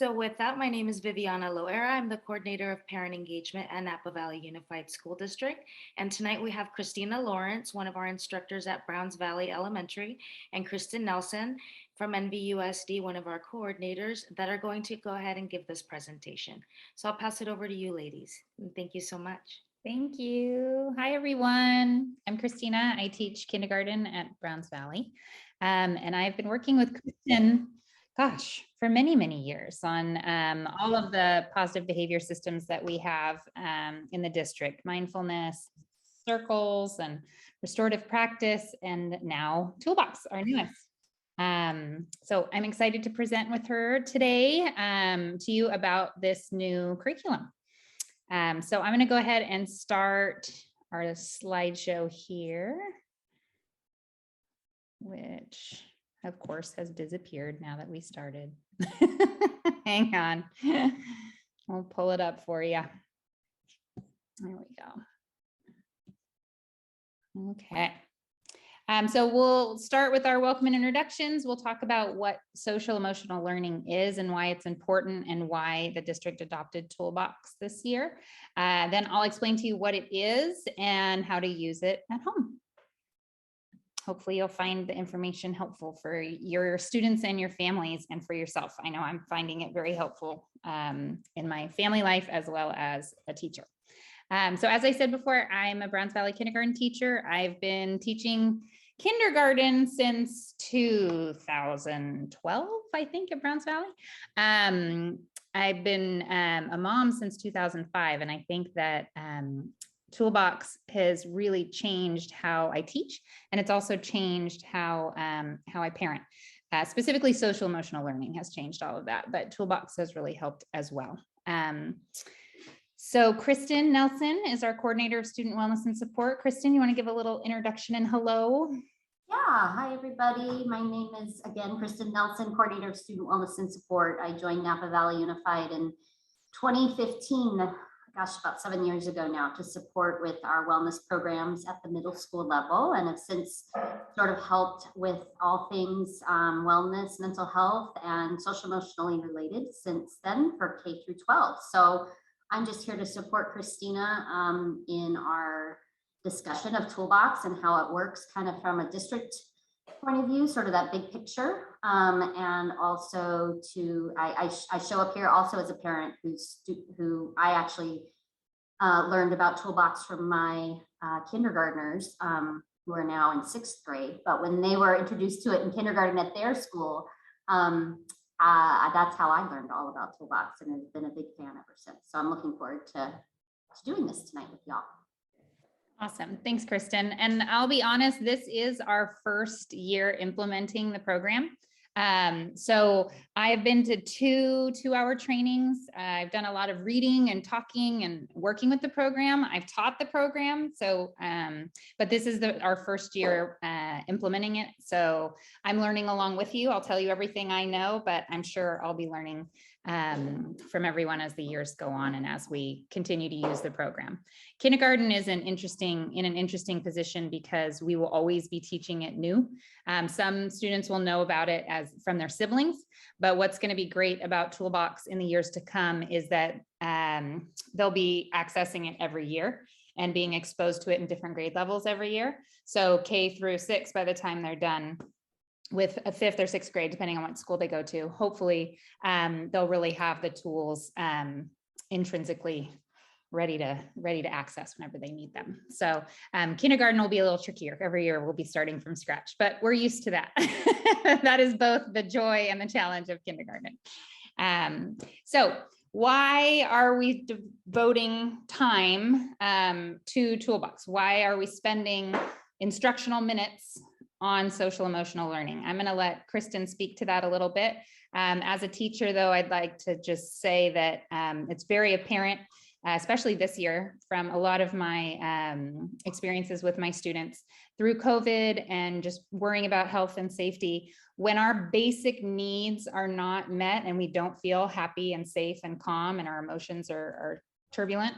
So with that, my name is Viviana Loera. I'm the coordinator of parent engagement at Napa Valley Unified School District. And tonight we have Christina Lawrence, one of our instructors at Browns Valley Elementary, and Kristen Nelson from NVUSD, one of our coordinators, that are going to go ahead and give this presentation. So I'll pass it over to you, ladies. And thank you so much. Thank you. Hi, everyone. I'm Christina. I teach kindergarten at Browns Valley. And I've been working with Kristen, for many, many years on all of the positive behavior systems that we have in the district, mindfulness, circles, and restorative practice, and now Toolbox, our newest. So I'm excited to present with her today to you about this new curriculum. So I'm going to go ahead and start our slideshow here, which of course has disappeared now that we started. Hang on, I'll pull it up for you. There we go. Okay. So we'll start with our welcome and introductions. We'll talk about what social emotional learning is and why it's important and why the district adopted Toolbox this year. Then I'll explain to you what it is and how to use it at home. Hopefully you'll find the information helpful for your students and your families and for yourself. I know I'm finding it very helpful in my family life as well as a teacher. So as I said before, I'm a Browns Valley kindergarten teacher. I've been teaching kindergarten since 2012, I think, at Browns Valley. I've been a mom since 2005, and I think that Toolbox has really changed how I teach, and it's also changed how I parent. Specifically, social emotional learning has changed all of that, but Toolbox has really helped as well. So Kristen Nelson is our coordinator of student wellness and support. Kristen, you want to give a little introduction and hello? Yeah, hi everybody. My name is again Kristen Nelson, coordinator of student wellness and support. I joined Napa Valley Unified in 2015, gosh, about 7 years ago now, to support with our wellness programs at the middle school level, and have since sort of helped with all things wellness, mental health, and social emotionally related since then for K through 12. So I'm just here to support Christina in our discussion of Toolbox and how it works kind of from a district point of view, sort of that big picture. And also I show up here also as a parent who I actually learned about Toolbox from my kindergartners who are now in 6th grade. But when they were introduced to it in kindergarten at their school, that's how I learned all about Toolbox, and have been a big fan ever since. So I'm looking forward to doing this tonight with y'all. Awesome. Thanks, Kristen. And I'll be honest, this is our first year implementing the program. So I've been to two-hour trainings. I've done a lot of reading and talking and working with the program. I've taught the program. So, but this is our first year implementing it. So I'm learning along with you. I'll tell you everything I know, but I'm sure I'll be learning from everyone as the years go on and as we continue to use the program. Kindergarten is in an interesting position because we will always be teaching it new. Some students will know about it as from their siblings, but what's going to be great about Toolbox in the years to come is that they'll be accessing it every year and being exposed to it in different grade levels every year. So K through 6, by the time they're done with a 5th or 6th grade, depending on what school they go to, hopefully they'll really have the tools intrinsically ready to access whenever they need them. So kindergarten will be a little trickier. Every year we'll be starting from scratch, but we're used to that. That is both the joy and the challenge of kindergarten. So why are we devoting time to Toolbox? Why are we spending instructional minutes on social emotional learning? I'm going to let Kristen speak to that a little bit. As a teacher, though, I'd like to just say that it's very apparent, especially this year, from a lot of my experiences with my students through COVID and just worrying about health and safety. When our basic needs are not met and we don't feel happy and safe and calm and our emotions are turbulent,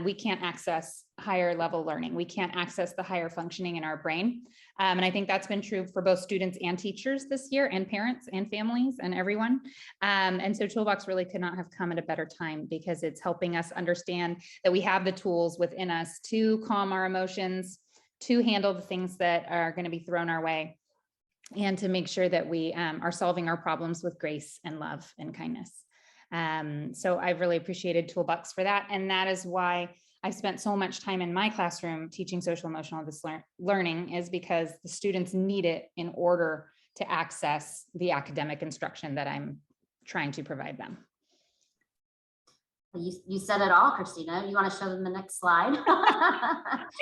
we can't access higher level learning. We can't access the higher functioning in our brain. And I think that's been true for both students and teachers this year, and parents and families and everyone. And so Toolbox really could not have come at a better time, because it's helping us understand that we have the tools within us to calm our emotions, to handle the things that are going to be thrown our way, and to make sure that we are solving our problems with grace and love and kindness. So I've really appreciated Toolbox for that. And that is why I've spent so much time in my classroom teaching social emotional learning, is because the students need it in order to access the academic instruction that I'm trying to provide them. You said it all, Christina. You want to show them the next slide?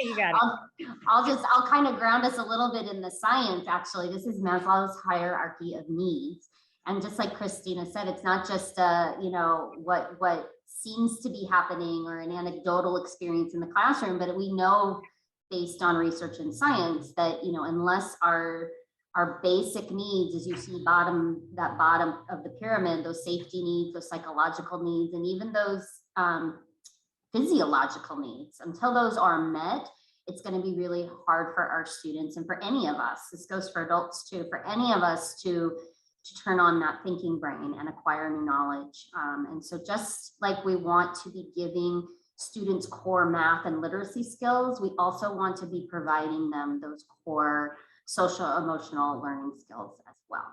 You got it. I'll kind of ground us a little bit in the science. Actually, this is Maslow's hierarchy of needs. And just like Christina said, it's not just what seems to be happening or an anecdotal experience in the classroom, but we know based on research and science that unless our basic needs, as you see bottom of the pyramid, those safety needs, those psychological needs, and even those physiological needs, until those are met, it's going to be really hard for our students, and for any of us, this goes for adults too, for any of us to turn on that thinking brain and acquire new knowledge. And so just like we want to be giving students core math and literacy skills, we also want to be providing them those core social emotional learning skills as well.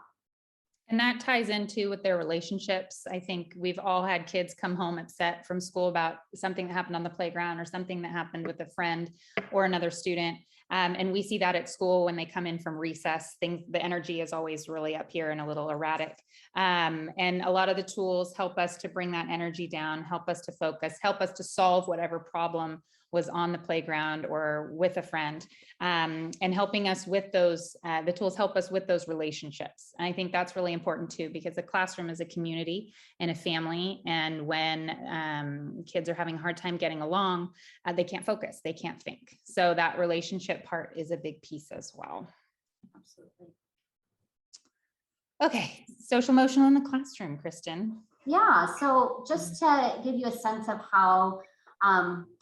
And that ties into with their relationships. I think we've all had kids come home upset from school about something that happened on the playground or something that happened with a friend or another student. And we see that at school when they come in from recess, the energy is always really up here and a little erratic. And a lot of the tools help us to bring that energy down, help us to focus, help us to solve whatever problem was on the playground or with a friend, and helping us with those, the tools help us with those relationships. And I think that's really important too, because the classroom is a community and a family. And when kids are having a hard time getting along, they can't focus, they can't think. So that relationship part is a big piece as well. Absolutely. Okay, social emotional in the classroom, Kristen. Yeah, so just to give you a sense of how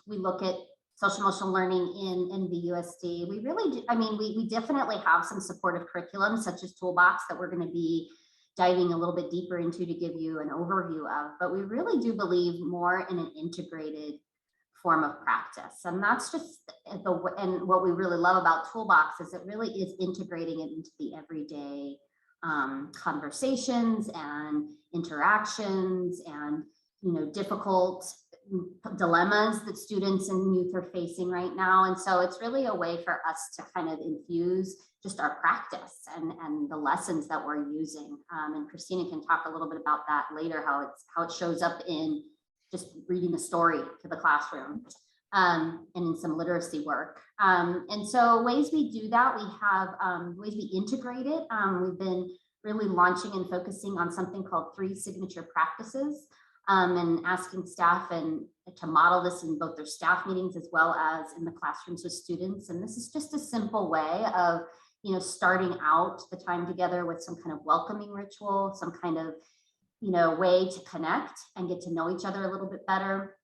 we look at social emotional learning in VUSD, we really do, we definitely have some supportive curriculum such as Toolbox that we're going to be diving a little bit deeper into to give you an overview of, but we really do believe more in an integrated form of practice. And that's just and what we really love about Toolbox is it really is integrating it into the everyday conversations and interactions and difficult dilemmas that students and youth are facing right now. And so it's really a way for us to kind of infuse just our practice and the lessons that we're using. And Christina can talk a little bit about that later, how it shows up in just reading the story to the classroom and in some literacy work. And so ways we do that, we have ways we integrate it. We've been really launching and focusing on something called 3 signature practices. And asking staff and to model this in both their staff meetings as well as in the classrooms with students. And this is just a simple way of, starting out the time together with some kind of welcoming ritual, some kind of, way to connect and get to know each other a little bit better.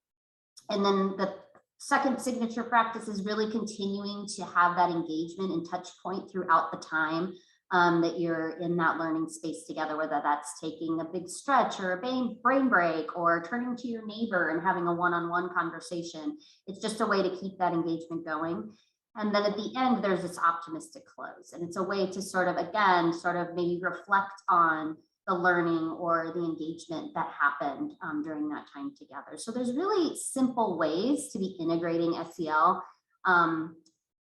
And then the second signature practice is really continuing to have that engagement and touch point throughout the time that you're in that learning space together, whether that's taking a big stretch or a brain break or turning to your neighbor and having a one-on-one conversation. It's just a way to keep that engagement going. And then at the end, there's this optimistic close. And it's a way to sort of maybe reflect on the learning or the engagement that happened during that time together. So there's really simple ways to be integrating SEL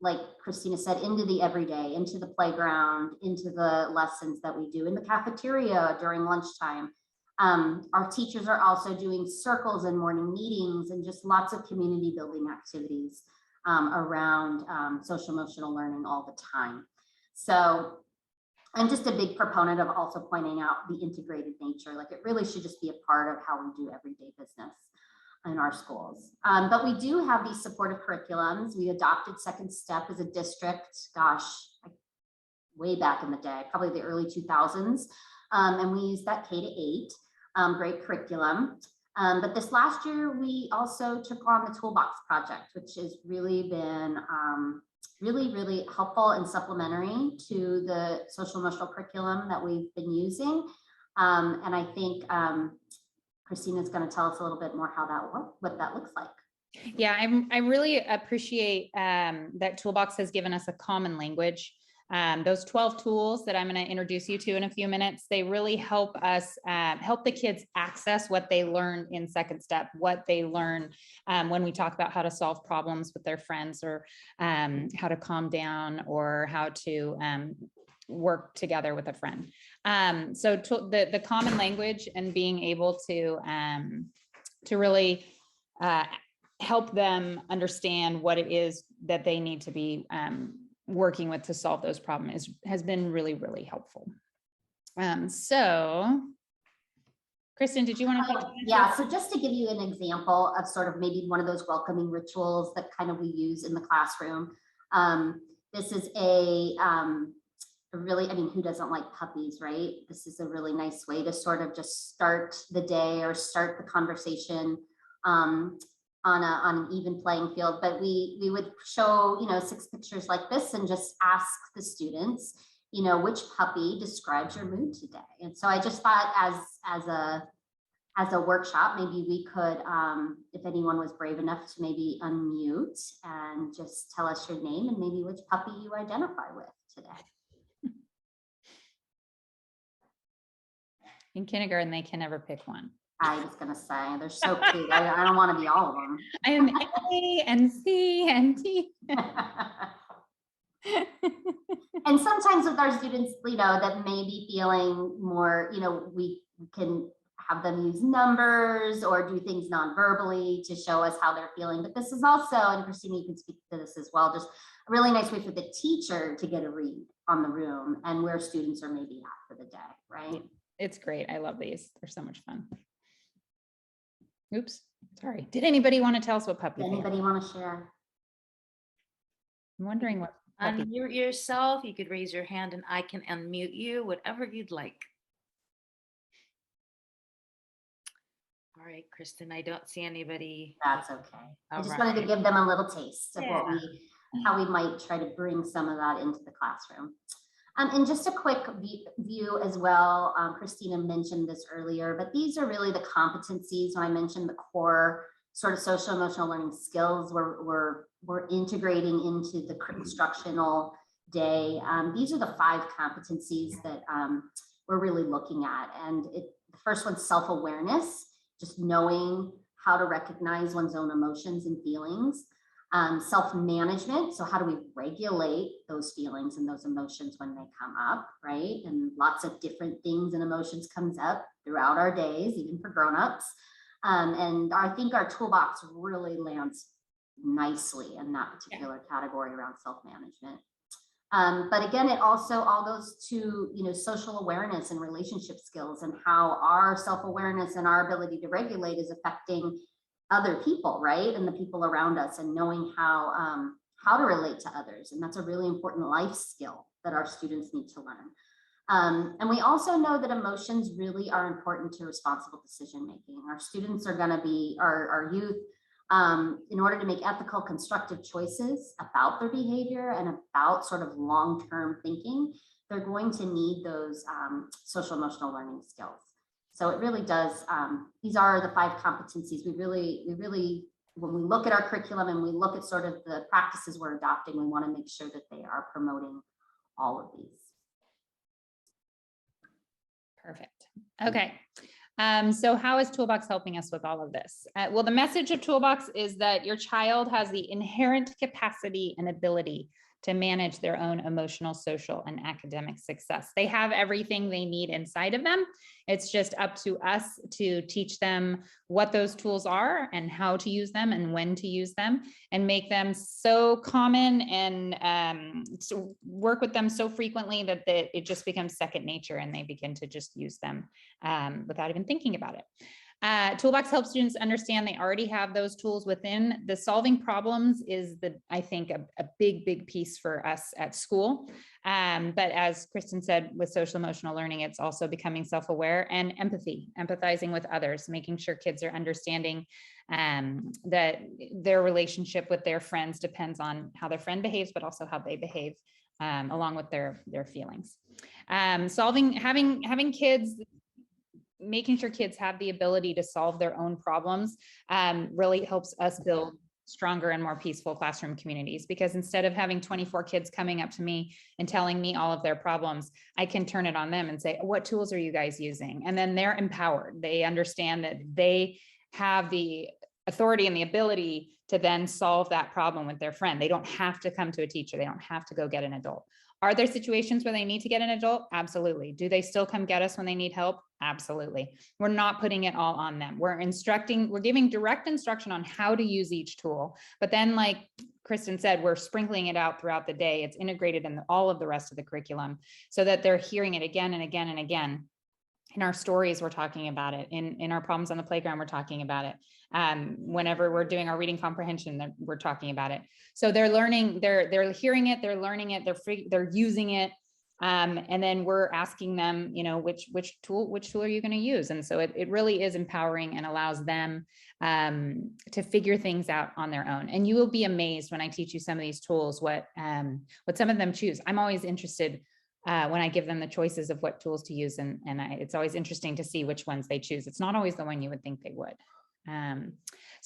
like Christina said, into the everyday, into the playground, into the lessons that we do in the cafeteria during lunchtime. Our teachers are also doing circles and morning meetings and just lots of community building activities around social emotional learning all the time. So I'm just a big proponent of also pointing out the integrated nature. Like it really should just be a part of how we do everyday business in our schools. But we do have these supportive curriculums. We adopted Second Step as a district, way back in the day, probably the early 2000s. And we use that K-8, great curriculum. But this last year, we also took on the Toolbox project, which has really been really helpful and supplementary to the social emotional curriculum that we've been using. And I think Christina's going to tell us a little bit more how that works, what that looks like. Yeah, I really appreciate that Toolbox has given us a common language. Those 12 tools that I'm going to introduce you to in a few minutes, they really help us help the kids access what they learned in second step, what they learn when we talk about how to solve problems with their friends, or how to calm down, or how to work together with a friend. So the common language and being able to really help them understand what it is that they need to be working with to solve those problems has been really helpful. So Kristen, did you want to? Yeah, so just to give you an example of sort of maybe one of those welcoming rituals that kind of we use in the classroom. This is a really, I mean, who doesn't like puppies, right? This is a really nice way to sort of just start the day or start the conversation on an even playing field. But we would show, 6 pictures like this and just ask the students, which puppy describes your mood today. And so I just thought as a workshop, maybe we could, if anyone was brave enough to maybe unmute and just tell us your name and maybe which puppy you identify with today. In kindergarten, they can never pick one. I was going to say, they're so cute. I don't want to be all of them. I am A and C and T. And sometimes with our students, that may be feeling more, we can have them use numbers or do things non-verbally to show us how they're feeling. But this is also, and Christina, you can speak to this as well, just a really nice way for the teacher to get a read on the room and where students are maybe at for the day, right? It's great. I love these. They're so much fun. Oops, sorry. Did anybody want to tell us what puppy? Anybody want to share? I'm wondering what puppy. Unmute yourself. You could raise your hand and I can unmute you, whatever you'd like. All right, Kristen, I don't see anybody. That's okay. I just wanted to give them a little taste of how we might try to bring some of that into the classroom. And just a quick view as well, Christina mentioned this earlier, but these are really the competencies. When I mentioned the core sort of social emotional learning skills we're integrating into the instructional day. These are the 5 competencies that we're really looking at. And the first one's self-awareness, just knowing how to recognize one's own emotions and feelings. Self-management, so how do we regulate those feelings and those emotions when they come up, right? And lots of different things and emotions comes up throughout our days, even for grown-ups. And I think our toolbox really lands nicely in that particular category around self-management. But again, it also all goes to social awareness and relationship skills and how our self-awareness and our ability to regulate is affecting other people, right? And the people around us, and knowing how to relate to others. And that's a really important life skill that our students need to learn. And we also know that emotions really are important to responsible decision-making. Our students are gonna be, our youth, in order to make ethical, constructive choices about their behavior and about sort of long-term thinking, they're going to need those social emotional learning skills. So it really does, these are the 5 competencies. We really, when we look at our curriculum and we look at sort of the practices we're adopting, we want to make sure that they are promoting all of these. Perfect. Okay. So how is Toolbox helping us with all of this? Well, the message of Toolbox is that your child has the inherent capacity and ability to manage their own emotional, social, and academic success. They have everything they need inside of them. It's just up to us to teach them what those tools are and how to use them and when to use them, and make them so common and so work with them so frequently that it just becomes second nature and they begin to just use them without even thinking about it. Toolbox helps students understand they already have those tools within. The solving problems is I think a big piece for us at school. But as Kristen said, with social emotional learning, it's also becoming self-aware and empathizing with others, making sure kids are understanding that their relationship with their friends depends on how their friend behaves, but also how they behave along with their feelings. Having kids, making sure kids have the ability to solve their own problems really helps us build stronger and more peaceful classroom communities, because instead of having 24 kids coming up to me and telling me all of their problems, I can turn it on them and say, what tools are you guys using? And then they're empowered. They understand that they have the authority and the ability to then solve that problem with their friend. They don't have to come to a teacher. They don't have to go get an adult. Are there situations where they need to get an adult? Absolutely. Do they still come get us when they need help? Absolutely. We're not putting it all on them. We're giving direct instruction on how to use each tool. But then, like Kristen said, we're sprinkling it out throughout the day. It's integrated in all of the rest of the curriculum so that they're hearing it again and again and again. In our stories, we're talking about it. In our problems on the playground, we're talking about it. Whenever we're doing our reading comprehension, we're talking about it. So they're learning, they're hearing it, they're learning it, they're using it. And then we're asking them, which tool are you going to use? And so it really is empowering and allows them to figure things out on their own. And you will be amazed when I teach you some of these tools, what some of them choose. I'm always interested when I give them the choices of what tools to use. And it's always interesting to see which ones they choose. It's not always the one you would think they would. And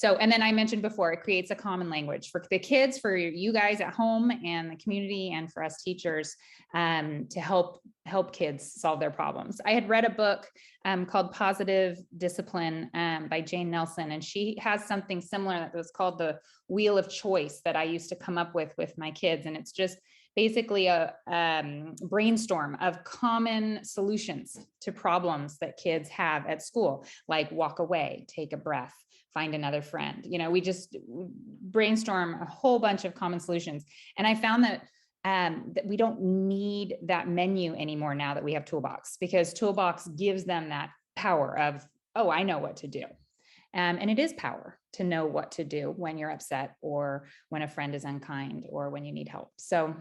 then I mentioned before, it creates a common language for the kids, for you guys at home and the community, and for us teachers to help kids solve their problems. I had read a book called Positive Discipline by Jane Nelson, and she has something similar that was called the Wheel of Choice that I used to come up with my kids. And it's just basically a brainstorm of common solutions to problems that kids have at school, like walk away, take a breath, find another friend. We just brainstorm a whole bunch of common solutions. And I found that that we don't need that menu anymore now that we have Toolbox, because Toolbox gives them that power of, oh, I know what to do. And it is power to know what to do when you're upset, or when a friend is unkind, or when you need help. So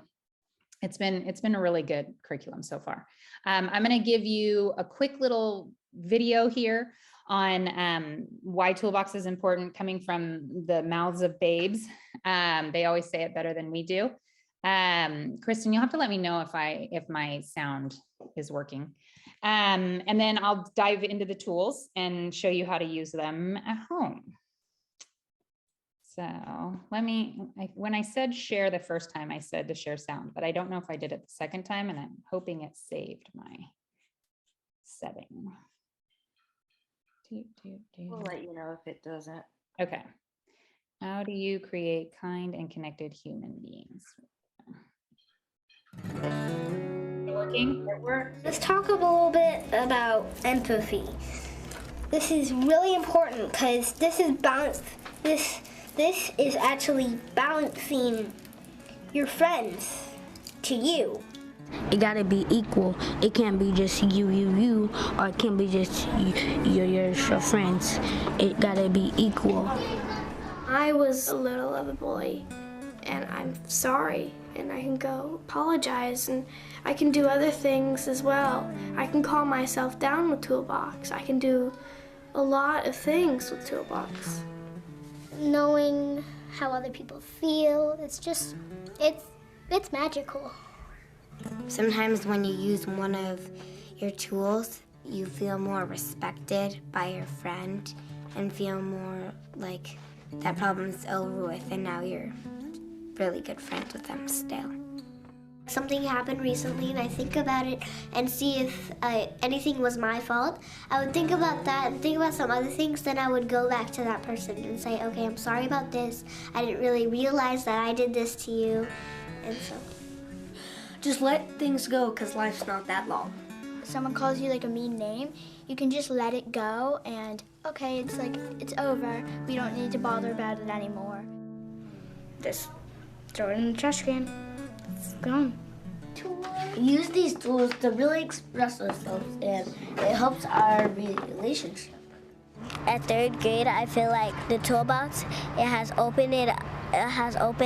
it's been a really good curriculum so far. I'm going to give you a quick little video here on why Toolbox is important, coming from the mouths of babes. They always say it better than we do. Kristen, you'll have to let me know if my sound is working. And then I'll dive into the tools and show you how to use them at home. So when I said share the first time, I said to share sound, but I don't know if I did it the second time, and I'm hoping it saved my setting. We'll let you know if it doesn't. Okay. How do you create kind and connected human beings? Working? Let's talk a little bit about empathy. This is really important because this is balance. This is actually balancing your friends to you. It gotta be equal. It can't be just you, or it can't be just your friends. It gotta be equal. I was a little of a bully, and I'm sorry, and I can go apologize, and I can do other things as well. I can calm myself down with Toolbox. I can do a lot of things with Toolbox. Knowing how other people feel, it's magical. Sometimes when you use one of your tools, you feel more respected by your friend and feel more like that problem's over with, and now you're really good friends with them still. Something happened recently and I think about it and see if anything was my fault. I would think about that and think about some other things, then I would go back to that person and say, okay, I'm sorry about this. I didn't really realize that I did this to you. And so just let things go, because life's not that long. Someone calls you like a mean name, you can just let it go and okay, it's over. We don't need to bother about it anymore. just throw it in the trash can. It's gone. Use these tools to really express ourselves, and it helps our relationship. at 3rd grade, I feel like the Toolbox, it has opened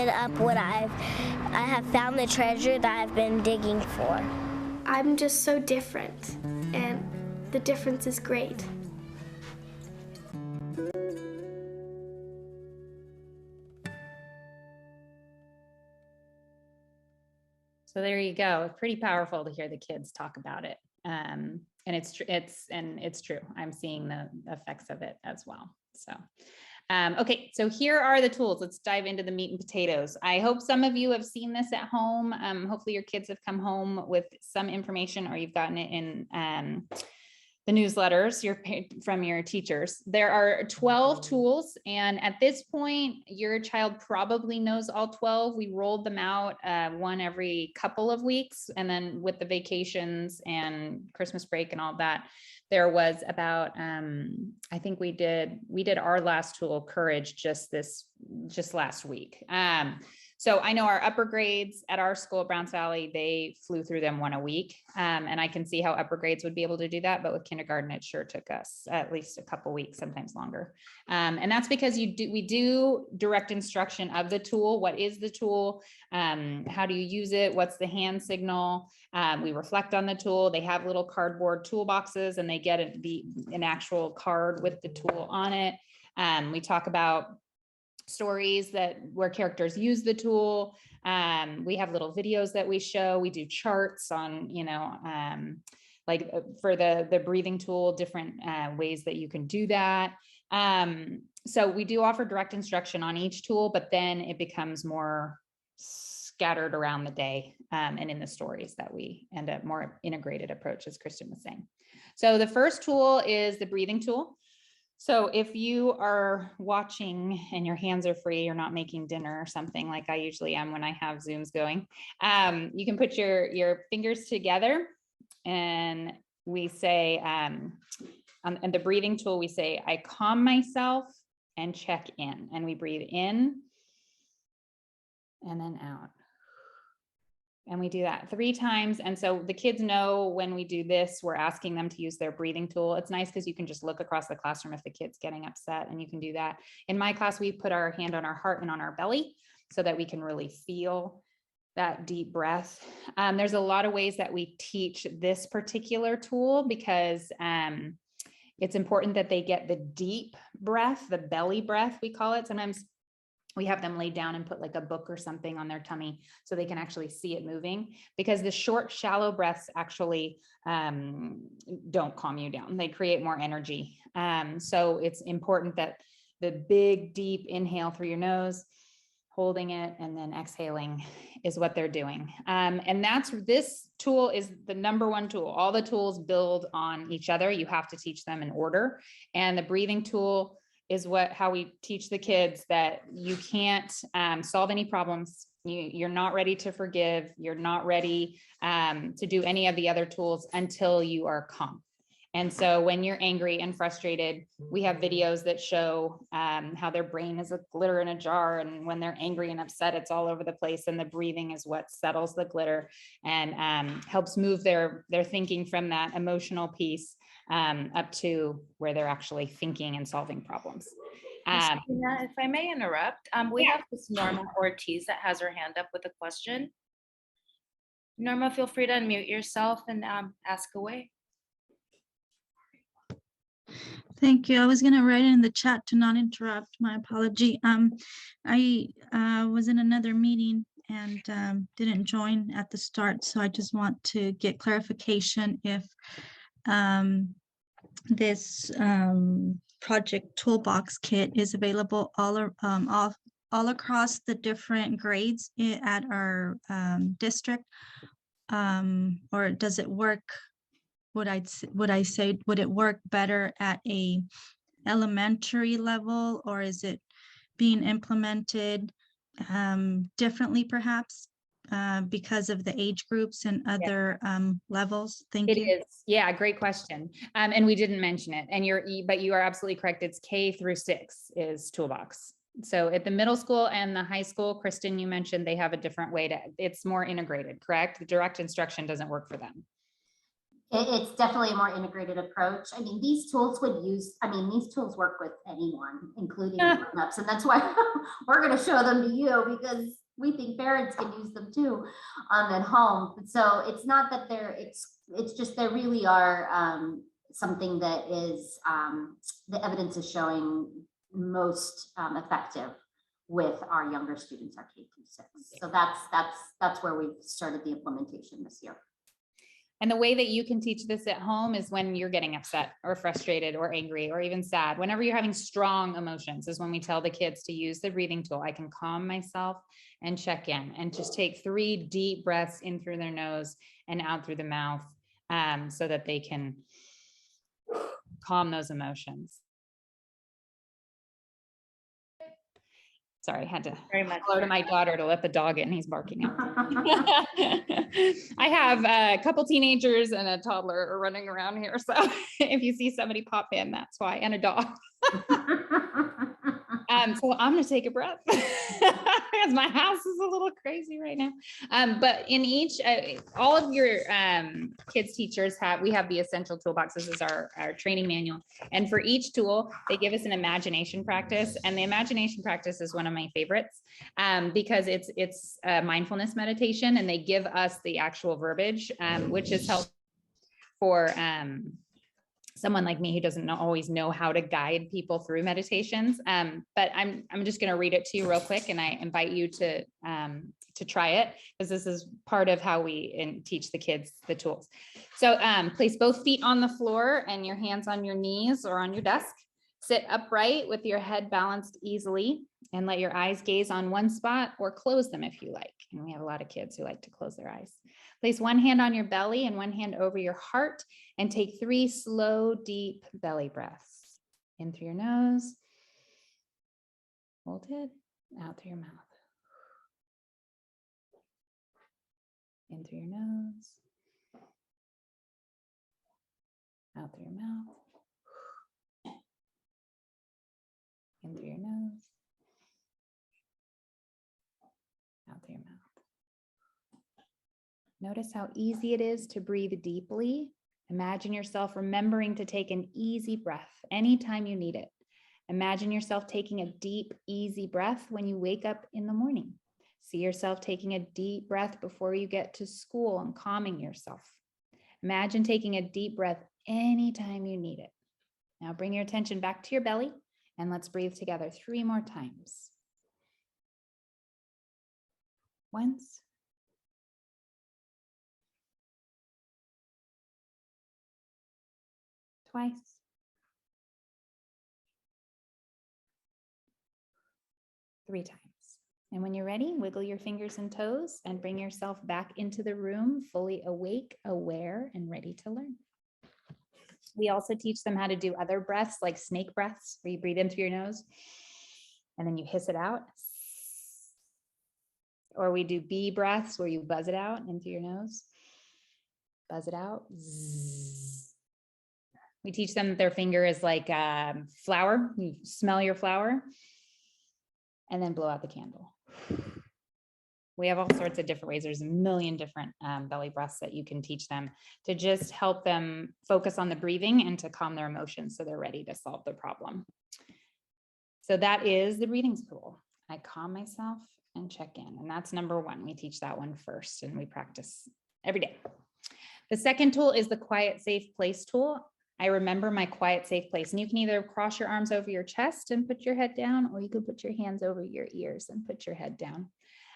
up what I have found the treasure that I've been digging for. I'm just so different, and the difference is great. So there you go. It's pretty powerful to hear the kids talk about it. And it's true. I'm seeing the effects of it as well. So, okay, so here are the tools. Let's dive into the meat and potatoes. I hope some of you have seen this at home. Hopefully your kids have come home with some information, or you've gotten it in the newsletters from your teachers. There are 12 tools, and at this point, your child probably knows all 12. We rolled them out one every couple of weeks, and then with the vacations and Christmas break and all that, there was about I think we did our last tool, Courage, just last week. So I know our upper grades at our school at Browns Valley, they flew through them one a week. And I can see how upper grades would be able to do that. But with kindergarten, it sure took us at least a couple weeks, sometimes longer. And that's because we do direct instruction of the tool. What is the tool? How do you use it? What's the hand signal? We reflect on the tool. They have little cardboard toolboxes, and they get an actual card with the tool on it. We talk about stories where characters use the tool. We have little videos that we show. We do charts on, like for the breathing tool, different ways that you can do that. So we do offer direct instruction on each tool, but then it becomes more scattered around the day and in the stories that we end up more integrated approach, as Kristen was saying. So the first tool is the breathing tool. So if you are watching and your hands are free, you're not making dinner or something like I usually am when I have Zooms going, you can put your fingers together, and we say, and the breathing tool, we say, I calm myself and check in, and we breathe in and then out. And we do that 3 times. And so the kids know when we do this, we're asking them to use their breathing tool. It's nice because you can just look across the classroom if the kid's getting upset, and you can do that. In my class, we put our hand on our heart and on our belly so that we can really feel that deep breath. There's a lot of ways that we teach this particular tool because it's important that they get the deep breath, the belly breath, we call it. Sometimes we have them lay down and put like a book or something on their tummy so they can actually see it moving, because the short, shallow breaths actually don't calm you down. They create more energy. So it's important that the big, deep inhale through your nose, holding it, and then exhaling is what they're doing. And this tool is the number one tool. All the tools build on each other. You have to teach them in order. And the breathing tool is how we teach the kids that you can't solve any problems. You're not ready to forgive. You're not ready to do any of the other tools until you are calm. And so when you're angry and frustrated, we have videos that show how their brain is a glitter in a jar. And when they're angry and upset, it's all over the place. And the breathing is what settles the glitter and helps move their thinking from that emotional piece up to where they're actually thinking and solving problems. Christina, if I may interrupt, we have this Norma Ortiz that has her hand up with a question. Norma, feel free to unmute yourself and ask away. Thank you. I was going to write in the chat to not interrupt. My apology. I was in another meeting and didn't join at the start, so I just want to get clarification if this project Toolbox kit is available all across the different grades at our district, or does it work? Would it work better at a elementary level, or is it being implemented differently perhaps because of the age groups and other levels? Thank you. It is. Yeah, great question. And we didn't mention it, but you are absolutely correct. It's K through 6 is Toolbox. So at the middle school and the high school, Kristen, you mentioned they have a different way it's more integrated, correct? The direct instruction doesn't work for them. It's definitely a more integrated approach. I mean, these tools these tools work with anyone, including grown-ups, and that's why we're going to show them to you, because we think parents can use them too at home. So it's not that it's just they really are something that is the evidence is showing most effective with our younger students, our K through 6. So that's where we've started the implementation this year. And the way that you can teach this at home is when you're getting upset or frustrated or angry or even sad. Whenever you're having strong emotions is when we tell the kids to use the breathing tool. I can calm myself and check in and just take 3 deep breaths in through their nose and out through the mouth, so that they can calm those emotions. Sorry, I had to go to my daughter to let the dog in. He's barking out. I have a couple teenagers and a toddler running around here. So if you see somebody pop in, that's why, and a dog. So I'm going to take a breath because my house is a little crazy right now. But in each, all of your kids teachers we have the essential toolbox. This is our training manual. And for each tool, they give us an imagination practice. And the imagination practice is one of my favorites because it's a mindfulness meditation, and they give us the actual verbiage, which is helpful for someone like me who doesn't always know how to guide people through meditations. But I'm just going to read it to you real quick, and I invite you to try it, because this is part of how we teach the kids the tools. So place both feet on the floor and your hands on your knees or on your desk. Sit upright with your head balanced easily, and let your eyes gaze on one spot or close them if you like. And we have a lot of kids who like to close their eyes. Place one hand on your belly and one hand over your heart, and take 3 slow, deep belly breaths. In through your nose, hold it, out through your mouth. In through your nose, out through your mouth. In through your nose, out through your mouth. Notice how easy it is to breathe deeply. Imagine yourself remembering to take an easy breath anytime you need it. Imagine yourself taking a deep, easy breath when you wake up in the morning. See yourself taking a deep breath before you get to school and calming yourself. Imagine taking a deep breath anytime you need it. Now bring your attention back to your belly, and let's breathe together 3 more times. Once. Twice. 3 times. And when you're ready, wiggle your fingers and toes and bring yourself back into the room, fully awake, aware, and ready to learn. We also teach them how to do other breaths, like snake breaths, where you breathe in through your nose and then you hiss it out. Or we do bee breaths, where you buzz it out in through your nose, buzz it out. Zzz. We teach them that their finger is like flour. You smell your flour and then blow out the candle. We have all sorts of different ways. There's a million different belly breaths that you can teach them to just help them focus on the breathing and to calm their emotions so they're ready to solve the problem. So that is the breathing tool. I calm myself and check in. And that's number 1. We teach that one first and we practice every day. The second tool is the quiet, safe place tool. I remember my quiet, safe place. And you can either cross your arms over your chest and put your head down, or you can put your hands over your ears and put your head down.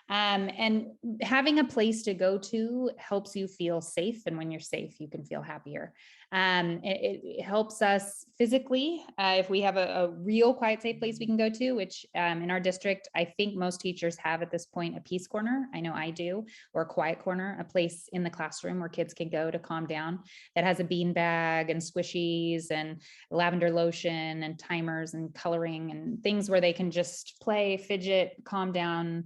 And having a place to go to helps you feel safe. And when you're safe, you can feel happier. It helps us physically. If we have a real quiet, safe place we can go to, which in our district, I think most teachers have at this point a peace corner. I know I do, or a quiet corner, a place in the classroom where kids can go to calm down, that has a bean bag and squishies and lavender lotion and timers and coloring and things where they can just play, fidget, calm down,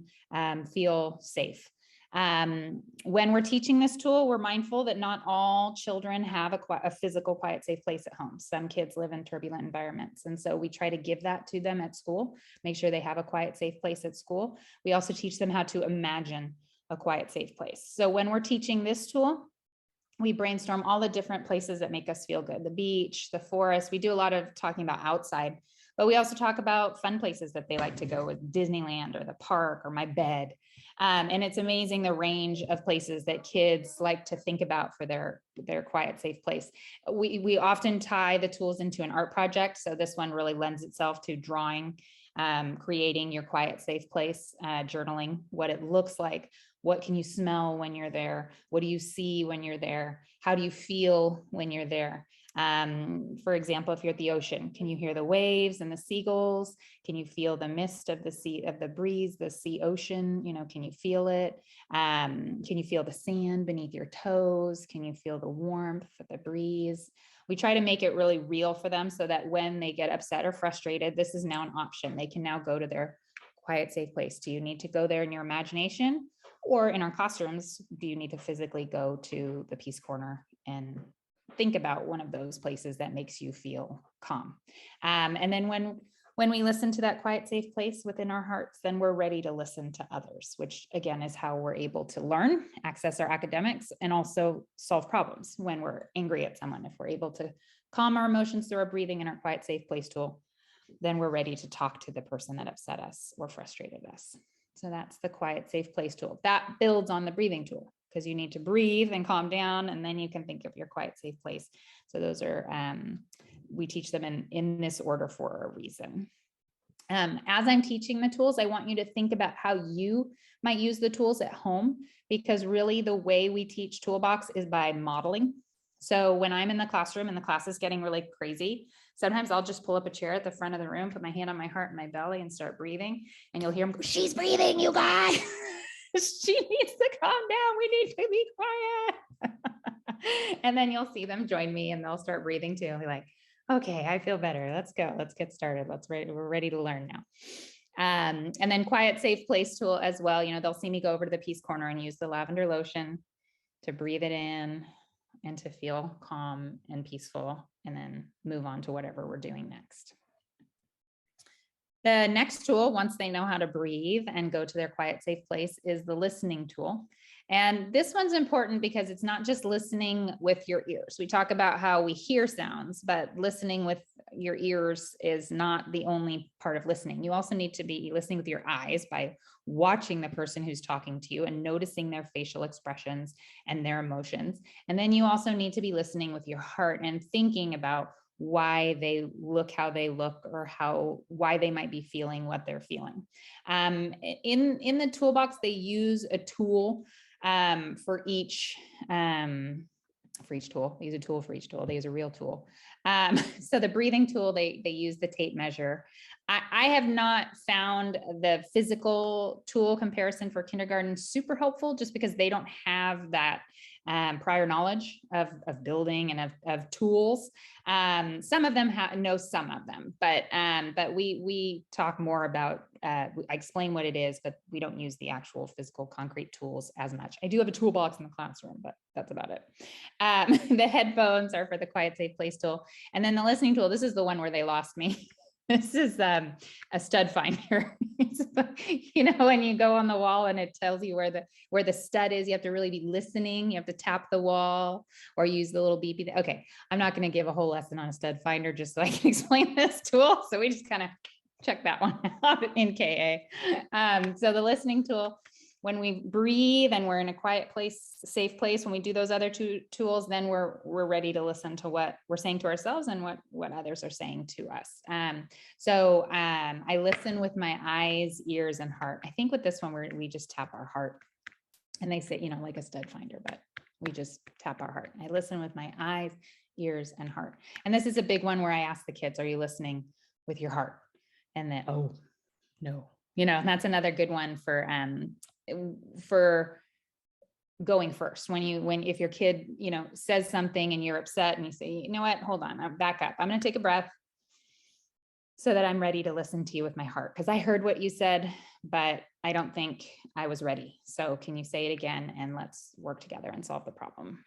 feel safe. When we're teaching this tool, we're mindful that not all children have a physical, quiet, safe place at home. Some kids live in turbulent environments. And so we try to give that to them at school, make sure they have a quiet, safe place at school. We also teach them how to imagine a quiet, safe place. So when we're teaching this tool, we brainstorm all the different places that make us feel good, the beach, the forest. We do a lot of talking about outside, but we also talk about fun places that they like to go, with Disneyland or the park or my bed. And it's amazing the range of places that kids like to think about for their quiet, safe place. We often tie the tools into an art project. So this one really lends itself to drawing, creating your quiet, safe place, journaling, what it looks like. What can you smell when you're there? What do you see when you're there? How do you feel when you're there? For example, if you're at the ocean, can you hear the waves and the seagulls? Can you feel the mist of the sea, of the breeze, the sea ocean? You know, can you feel it? Can you feel the sand beneath your toes? Can you feel the warmth of the breeze? We try to make it really real for them so that when they get upset or frustrated, this is now an option. They can now go to their quiet, safe place. Do you need to go there in your imagination? Or in our classrooms, do you need to physically go to the Peace Corner and think about one of those places that makes you feel calm? And then when we listen to that quiet, safe place within our hearts, then we're ready to listen to others, which again is how we're able to learn, access our academics, and also solve problems when we're angry at someone. If we're able to calm our emotions through our breathing and our quiet, safe place tool, then we're ready to talk to the person that upset us or frustrated us. So that's the quiet, safe place tool. That builds on the breathing tool, because you need to breathe and calm down, and then you can think of your quiet, safe place. So those are, we teach them in this order for a reason. As I'm teaching the tools, I want you to think about how you might use the tools at home, because really the way we teach Toolbox is by modeling. So when I'm in the classroom and the class is getting really crazy, sometimes I'll just pull up a chair at the front of the room, put my hand on my heart and my belly and start breathing. And you'll hear them go, she's breathing, you guys. She needs to calm down. We need to be quiet. And then you'll see them join me and they'll start breathing too. They're like, okay, I feel better. Let's go. Let's get started. We're ready to learn now. And then quiet, safe place tool as well. You know, they'll see me go over to the Peace Corner and use the lavender lotion to breathe it in and to feel calm and peaceful, and then move on to whatever we're doing next. The next tool, once they know how to breathe and go to their quiet, safe place, is the listening tool. And this one's important because it's not just listening with your ears. We talk about how we hear sounds, but listening with your ears is not the only part of listening. You also need to be listening with your eyes by watching the person who's talking to you and noticing their facial expressions and their emotions. And then you also need to be listening with your heart and thinking about why they look how they look, or why they might be feeling what they're feeling. In the Toolbox, they use a tool for each tool. They use a tool for each tool. They use a real tool. So the breathing tool, they use the tape measure. I have not found the physical tool comparison for kindergarten super helpful, just because they don't have that prior knowledge of building and of tools. Some of them know some of them, but we talk more about, I explain what it is, but we don't use the actual physical concrete tools as much. I do have a toolbox in the classroom, but that's about it. The headphones are for the quiet, safe place tool. And then the listening tool, this is the one where they lost me. This is a stud finder. You know, when you go on the wall and it tells you where the stud is, you have to really be listening. You have to tap the wall or use the little beepy. Okay, I'm not going to give a whole lesson on a stud finder just so I can explain this tool. So we just kind of check that one out in KA. So the listening tool, when we breathe and we're in a quiet place, safe place, when we do those other two tools, then we're ready to listen to what we're saying to ourselves and what others are saying to us. So I listen with my eyes, ears, and heart. I think with this one, we just tap our heart, and they say, you know, like a stud finder, but we just tap our heart. I listen with my eyes, ears, and heart. And this is a big one where I ask the kids, are you listening with your heart? And then, oh, no, you know, and that's another good one for going first. If your kid, you know, says something and you're upset and you say, you know what, hold on, I'll back up. I'm going to take a breath so that I'm ready to listen to you with my heart. Because I heard what you said, but I don't think I was ready. So can you say it again, and let's work together and solve the problem.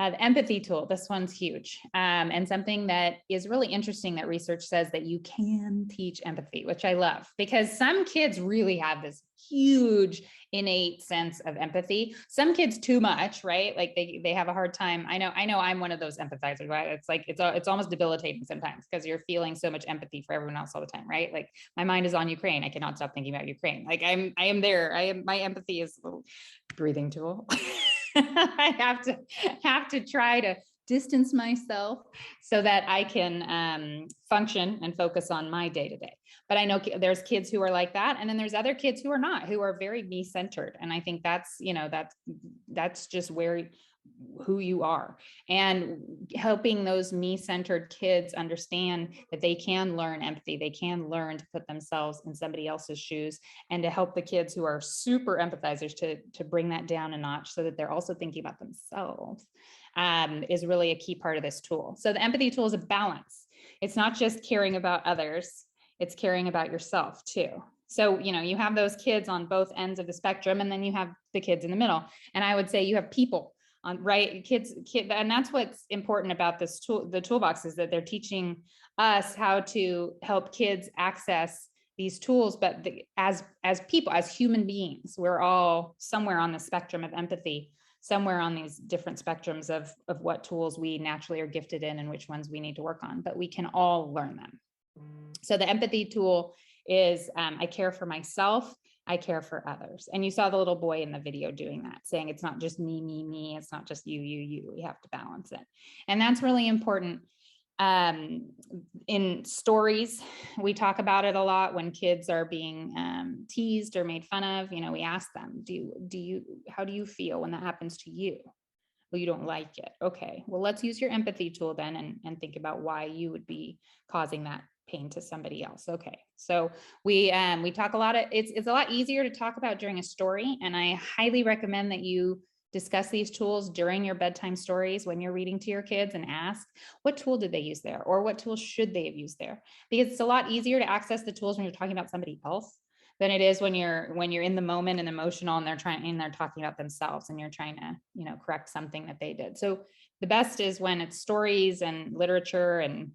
The empathy tool, this one's huge, and something that is really interesting that research says that you can teach empathy, which I love, because some kids really have this huge innate sense of empathy. Some kids too much, right? Like they have a hard time. I know I'm one of those empathizers, right? It's like, it's almost debilitating sometimes because you're feeling so much empathy for everyone else all the time, right? Like my mind is on Ukraine. I cannot stop thinking about Ukraine. Like I am there. My empathy is a little breathing tool. I have to try to distance myself so that I can function and focus on my day to day. But I know there's kids who are like that. And then there's other kids who are not, who are very me-centered. And I think that's, that's just who you are, and helping those me-centered kids understand that they can learn empathy, they can learn to put themselves in somebody else's shoes, and to help the kids who are super empathizers to bring that down a notch so that they're also thinking about themselves, is really a key part of this tool. So the empathy tool is a balance. It's not just caring about others, it's caring about yourself too. So, you have those kids on both ends of the spectrum, and then you have the kids in the middle. And I would say you have people on, right? Kids, and that's what's important about this tool, the toolbox, is that they're teaching us how to help kids access these tools, but as people, as human beings, we're all somewhere on the spectrum of empathy, somewhere on these different spectrums of what tools we naturally are gifted in and which ones we need to work on, but we can all learn them. So the empathy tool is, I care for myself, I care for others. And you saw the little boy in the video doing that, saying it's not just me, me, me. It's not just you. We have to balance it. And that's really important. In stories, we talk about it a lot when kids are being teased or made fun of. We ask them, how do you feel when that happens to you? Well, you don't like it. Okay, well, let's use your empathy tool then and think about why you would be causing that pain to somebody else. Okay, so we talk a lot of, it's a lot easier to talk about during a story, and I highly recommend that you discuss these tools during your bedtime stories when you're reading to your kids, and ask what tool did they use there, or what tool should they have used there, because it's a lot easier to access the tools when you're talking about somebody else than it is when you're in the moment and emotional, and they're talking about themselves, and you're trying to correct something that they did. So the best is when it's stories and literature, and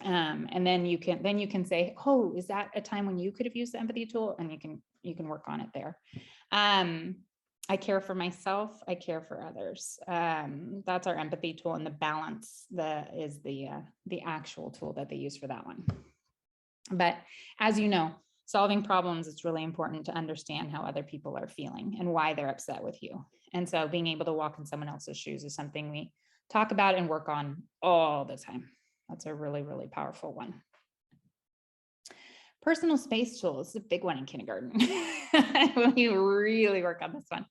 then you can say, oh, is that a time when you could have used the empathy tool? And you can work on it there. I care for myself, I care for others. That's our empathy tool, and the balance is the actual tool that they use for that one. But as you know, solving problems, it's really important to understand how other people are feeling and why they're upset with you. And so being able to walk in someone else's shoes is something we talk about and work on all the time. That's a really, really powerful one. Personal space tool is a big one in kindergarten. We really work on this one.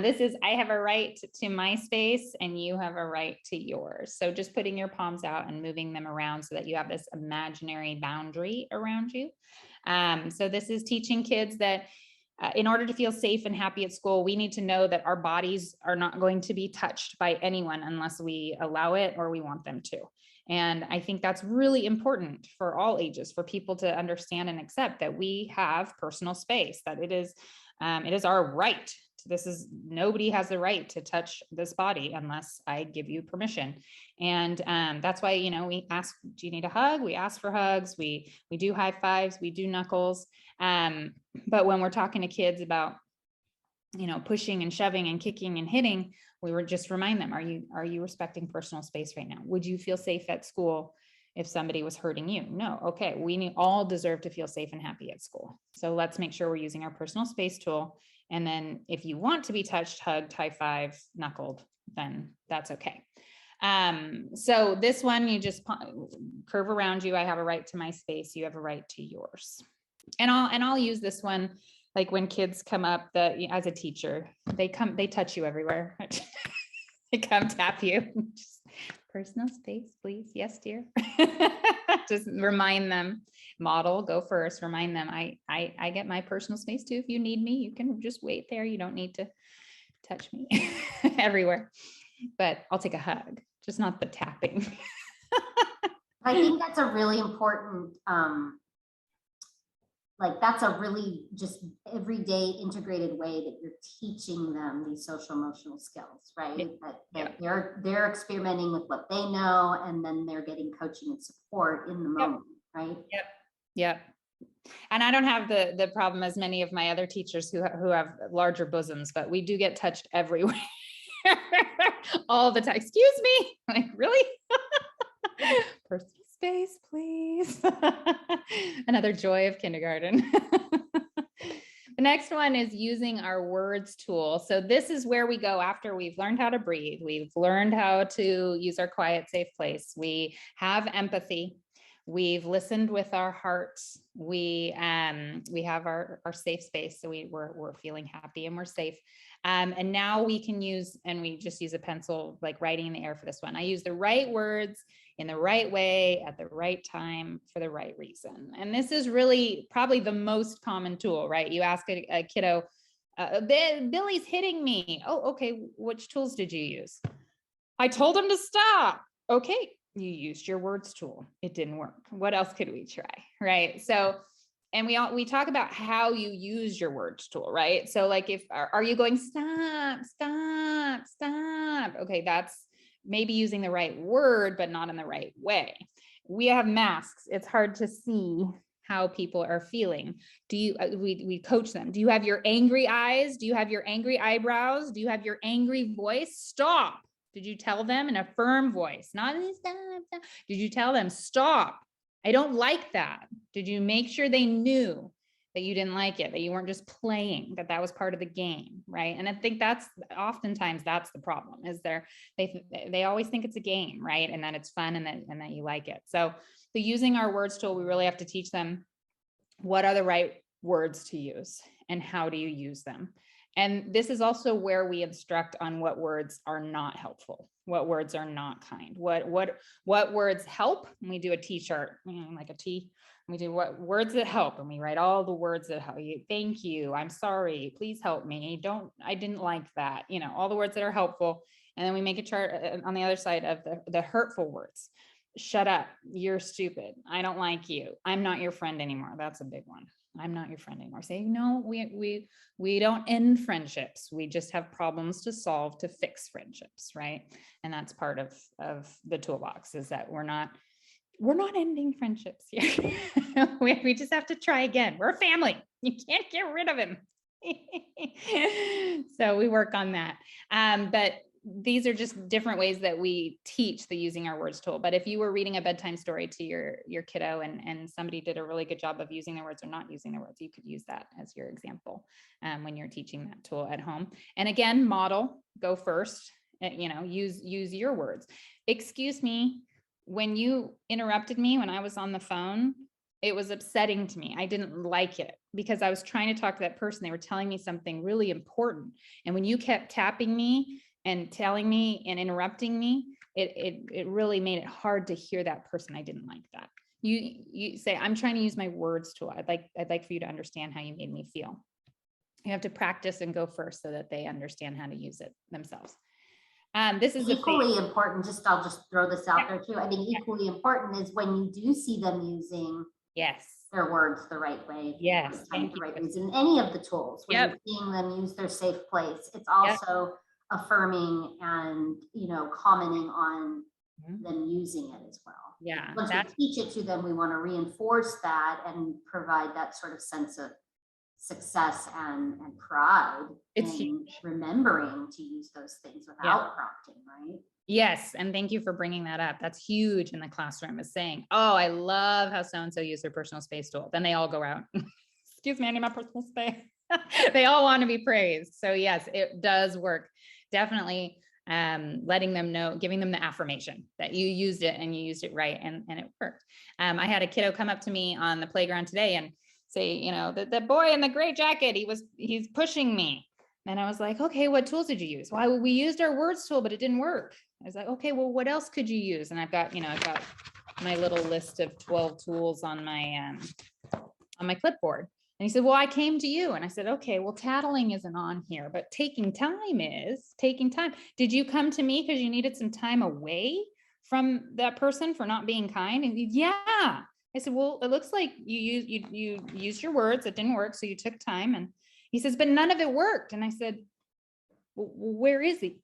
This is, I have a right to my space and you have a right to yours. So just putting your palms out and moving them around so that you have this imaginary boundary around you. So this is teaching kids that in order to feel safe and happy at school, we need to know that our bodies are not going to be touched by anyone unless we allow it or we want them to. And I think that's really important for all ages, for people to understand and accept that we have personal space, that it is our right. Nobody has the right to touch this body unless I give you permission. And that's why, we ask, do you need a hug? We ask for hugs. We do high fives, we do knuckles. But when we're talking to kids about, pushing and shoving and kicking and hitting, we would just remind them, are you respecting personal space right now? Would you feel safe at school if somebody was hurting you? No. Okay. We all deserve to feel safe and happy at school. So let's make sure we're using our personal space tool. And then if you want to be touched, hugged, high five, knuckled, then that's okay. So this one, you just curve around you. I have a right to my space. You have a right to yours. And I'll use this one. Like when kids come up, as a teacher, they touch you everywhere. They come tap you. Just personal space, please. Yes, dear. Just remind them, model, go first. Remind them, I get my personal space too. If you need me, you can just wait there. You don't need to touch me everywhere. But I'll take a hug, just not the tapping. I think that's a really important like that's a really just everyday integrated way that you're teaching them these social emotional skills, right? That they're experimenting with what they know, and then they're getting coaching and support in the moment, right? Yep. And I don't have the problem as many of my other teachers who have larger bosoms, but we do get touched everywhere all the time. Excuse me, like really? Personal space, please. Another joy of kindergarten. The next one is using our words tool. So this is where we go after we've learned how to breathe. We've learned how to use our quiet, safe place. We have empathy. We've listened with our hearts. We have our safe space. So we're feeling happy and we're safe. And now we can use, and we just use a pencil, like writing in the air for this one. I use the right words in the right way at the right time for the right reason. And this is really probably the most common tool, right? You ask a kiddo, Billy's hitting me. Oh, okay. Which tools did you use? I told him to stop. Okay. You used your words tool. It didn't work. What else could we try? Right. So, and we talk about how you use your words tool, right? So like are you going, stop, stop, stop? Okay. That's maybe using the right word, but not in the right way. We have masks. It's hard to see how people are feeling. Do you, we coach them. Do you have your angry eyes? Do you have your angry eyebrows? Do you have your angry voice? Stop. Did you tell them in a firm voice? Not stop, stop. Did you tell them, stop? I don't like that. Did you make sure they knew that you didn't like it, that you weren't just playing, that was part of the game, right? And I think that's oftentimes that's the problem, is they always think it's a game, right? And that it's fun and that you like it. So using our words tool, we really have to teach them what are the right words to use and how do you use them. And this is also where we instruct on what words are not helpful, what words are not kind, what words help. And we do a T chart, like a T. We do what words that help, and we write all the words that help you. Thank you. I'm sorry. Please help me. I didn't like that. All the words that are helpful. And then we make a chart on the other side of the hurtful words. Shut up. You're stupid. I don't like you. I'm not your friend anymore. That's a big one. I'm not your friend anymore. Say, no, we don't end friendships. We just have problems to solve to fix friendships, right? And that's part of the toolbox, is that we're not ending friendships here. we just have to try again. We're a family. You can't get rid of him. So we work on that. But these are just different ways that we teach the using our words tool. But if you were reading a bedtime story to your kiddo and somebody did a really good job of using their words or not using their words, you could use that as your example when you're teaching that tool at home. And again, model, go first, use your words. Excuse me, when you interrupted me when I was on the phone, it was upsetting to me. I didn't like it because I was trying to talk to that person. They were telling me something really important. And when you kept tapping me and telling me and interrupting me, it really made it hard to hear that person. I didn't like that. You say, I'm trying to use my words tool. I'd like for you to understand how you made me feel. You have to practice and go first so that they understand how to use it themselves. This is equally important. I'll just throw this out there too. I think equally important is when you do see them using their words the right way. Yes. The right reason. Any of the tools, when you're seeing them use their safe place, it's also affirming and commenting on them using it as well. Yeah. Once we teach it to them, we want to reinforce that and provide that sort of sense of success and pride in remembering to use those things without prompting, right? Yes. And thank you for bringing that up. That's huge in the classroom, is saying, oh, I love how so-and-so used their personal space tool. Then they all go out. Excuse me, I need my personal space. They all want to be praised. So yes, it does work. Definitely letting them know, giving them the affirmation that you used it and you used it right. And it worked. I had a kiddo come up to me on the playground today and say, the boy in the gray jacket, he's pushing me. And I was like, okay, what tools did you use? Well, we used our words tool, but it didn't work. I was like, okay, well, what else could you use? And I've got my little list of 12 tools on my clipboard. And he said, well, I came to you. And I said, okay, well, tattling isn't on here, but taking time is taking time. Did you come to me because you needed some time away from that person for not being kind? And yeah. I said, well, it looks like you used your words. It didn't work. So you took time. And he says, but none of it worked. And I said, well, where is he?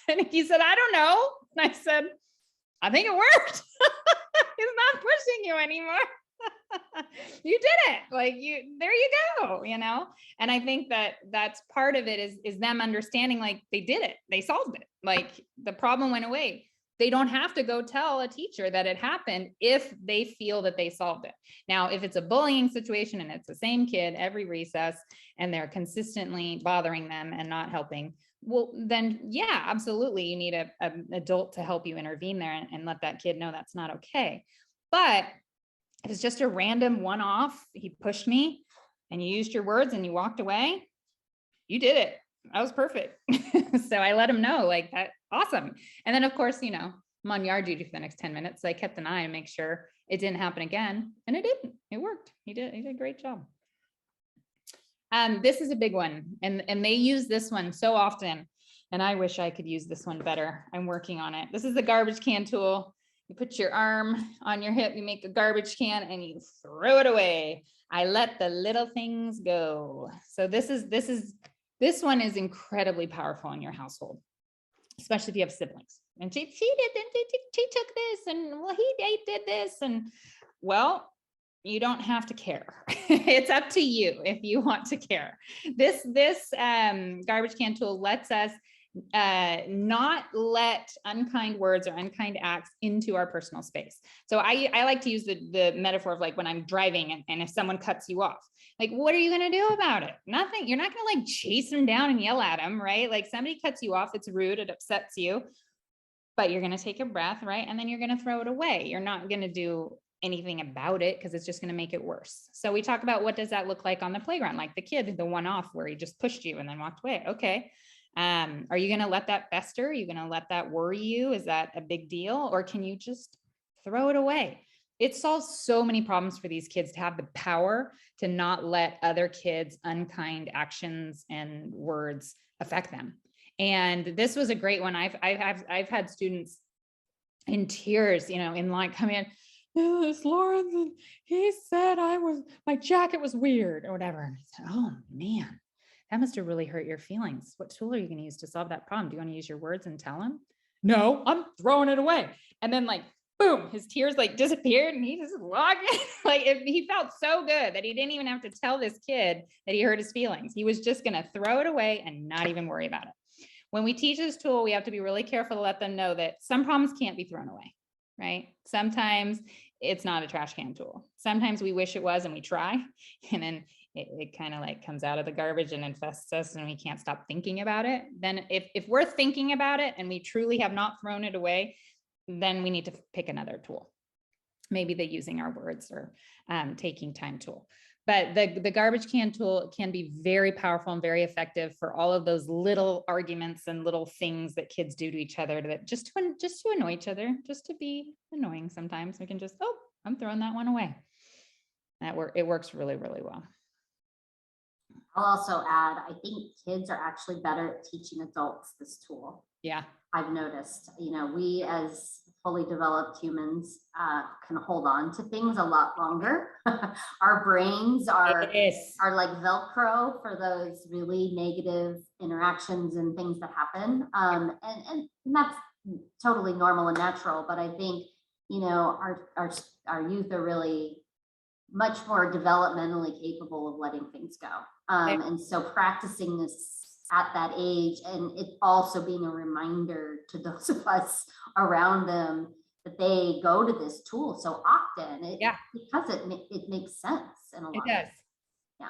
And he said, I don't know. And I said, I think it worked. He's not pushing you anymore. You did it. Like there you go, you know? And I think that that's part of it is them understanding, like, they did it. They solved it. Like the problem went away. They don't have to go tell a teacher that it happened if they feel that they solved it. Now, if it's a bullying situation and it's the same kid every recess and they're consistently bothering them and not helping, well, then yeah, absolutely. You need an adult to help you intervene there and let that kid know that's not okay. But if it's just a random one-off, he pushed me and you used your words and you walked away, you did it. That was perfect. So I let him know, like, that, awesome. And then of course, you know, I'm on yard duty for the next 10 minutes. So I kept an eye and make sure it didn't happen again. And it didn't. It worked. He did a great job. This is a big one. And they use this one so often. And I wish I could use this one better. I'm working on it. This is the garbage can tool. You put your arm on your hip, you make a garbage can and you throw it away. I let the little things go. So this one is incredibly powerful in your household, especially if you have siblings. And she took this, and well, he did this, and well, you don't have to care. It's up to you if you want to care. This garbage can tool lets us not let unkind words or unkind acts into our personal space. So I like to use the metaphor of, like, when I'm driving and if someone cuts you off, like, what are you going to do about it? Nothing. You're not going to, like, chase them down and yell at them, right? Like, somebody cuts you off, it's rude, it upsets you, but you're going to take a breath, right? And then you're going to throw it away. You're not going to do anything about it because it's just going to make it worse. So we talk about, what does that look like on the playground? Like the kid, the one off where he just pushed you and then walked away. Okay. Are you going to let that fester? Are you going to let that worry you? Is that a big deal? Or can you just throw it away? It solves so many problems for these kids to have the power to not let other kids' unkind actions and words affect them. And this was a great one. I've had students in tears, you know, in line come in, oh, it's Lawrence, and he said my jacket was weird or whatever. And I said, oh man, that must have really hurt your feelings. What tool are you going to use to solve that problem? Do you want to use your words and tell him? No, I'm throwing it away. And then, like, boom, his tears like disappeared and he just walked. Like, he felt so good that he didn't even have to tell this kid that he hurt his feelings. He was just going to throw it away and not even worry about it. When we teach this tool, we have to be really careful to let them know that some problems can't be thrown away, right? Sometimes it's not a trash can tool. Sometimes we wish it was and we try, and then it kind of like comes out of the garbage and infests us and we can't stop thinking about it. Then if we're thinking about it and we truly have not thrown it away, then we need to pick another tool. Maybe the using our words or taking time tool. But the garbage can tool can be very powerful and very effective for all of those little arguments and little things that kids do to each other, that just to annoy each other, just to be annoying. Sometimes we can just, oh, I'm throwing that one away. It works really, really well. I'll also add, I think kids are actually better at teaching adults this tool. Yeah. I've noticed, you know, we as fully developed humans can hold on to things a lot longer. Our brains are like Velcro for those really negative interactions and things that happen. And that's totally normal and natural. But I think, you know, our youth are really much more developmentally capable of letting things go. And so practicing this at that age, and it also being a reminder to those of us around them that they go to this tool so often, because it makes sense in a lot. It does. Yeah,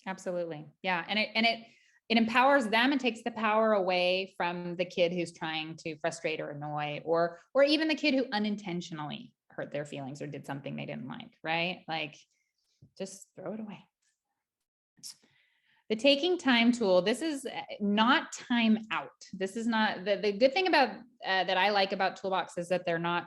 absolutely. Yeah, and it empowers them and takes the power away from the kid who's trying to frustrate or annoy, or even the kid who unintentionally hurt their feelings or did something they didn't like, right? Like, just throw it away. The taking time tool, this is not time out. This is not, the good thing about that I like about Toolbox is that they're not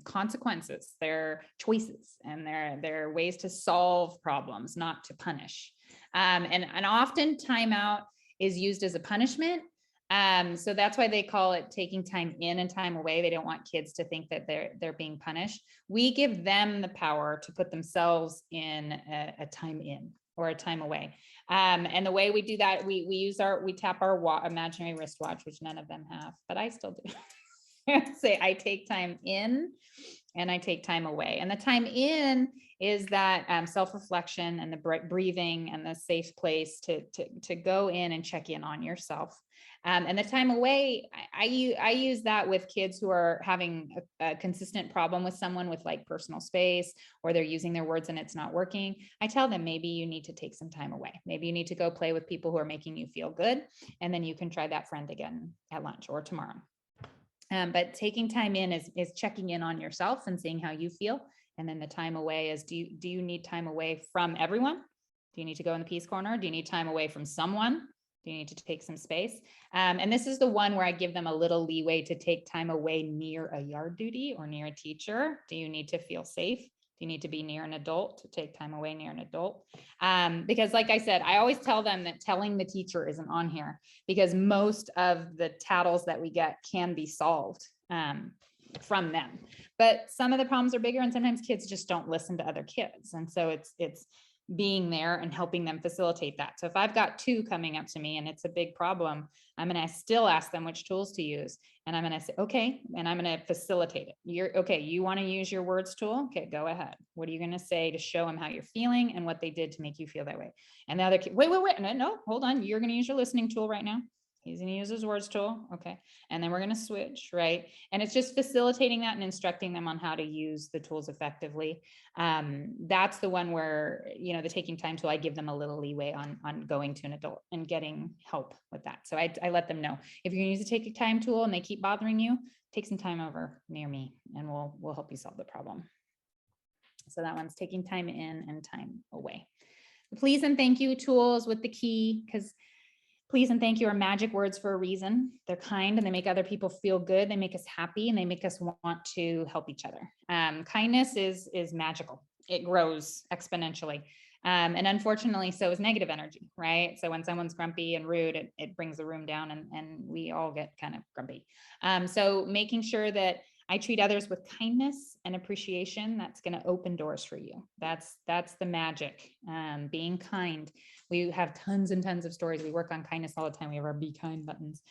consequences, they're choices, and they're ways to solve problems, not to punish. And often timeout is used as a punishment. So that's why they call it taking time in and time away. They don't want kids to think that they're being punished. We give them the power to put themselves in a time in or a time away. And the way we do that, we tap our imaginary wristwatch, which none of them have, but I still do. Say I take time in and I take time away. And the time in is that self-reflection and the breathing and the safe place to go in and check in on yourself. And the time away, I use that with kids who are having a consistent problem with someone with like personal space, or they're using their words and it's not working. I tell them, maybe you need to take some time away. Maybe you need to go play with people who are making you feel good. And then you can try that friend again at lunch or tomorrow. But taking time in is checking in on yourself and seeing how you feel. And then the time away is, do you need time away from everyone? Do you need to go in the peace corner? Do you need time away from someone? Do you need to take some space? And this is the one where I give them a little leeway to take time away near a yard duty or near a teacher. Do you need to feel safe? Do you need to be near an adult to take time away near an adult? Because like I said, I always tell them that telling the teacher isn't on here, because most of the tattles that we get can be solved from them. But some of the problems are bigger, and sometimes kids just don't listen to other kids. And so it's being there and helping them facilitate that. So if I've got two coming up to me and it's a big problem, I'm going to still ask them which tools to use. And I'm going to say, okay, and I'm going to facilitate it. You want to use your words tool? Okay, go ahead. What are you going to say to show them how you're feeling and what they did to make you feel that way? And the other kid, wait, no, hold on. You're going to use your listening tool right now. He's going to use his words tool. Okay. And then we're going to switch, right? And it's just facilitating that and instructing them on how to use the tools effectively. That's the one where, the taking time tool, I give them a little leeway on going to an adult and getting help with that. So I let them know, if you're going to use the take time tool and they keep bothering you, take some time over near me and we'll help you solve the problem. So that one's taking time in and time away. The please and thank you tools with the key, because please and thank you are magic words for a reason. They're kind and they make other people feel good. They make us happy and they make us want to help each other. Kindness is magical. It grows exponentially. And unfortunately, so is negative energy, right? So when someone's grumpy and rude, it brings the room down and we all get kind of grumpy. So making sure that I treat others with kindness and appreciation, that's going to open doors for you. That's the magic, being kind. We have tons and tons of stories. We work on kindness all the time. We have our Be Kind buttons.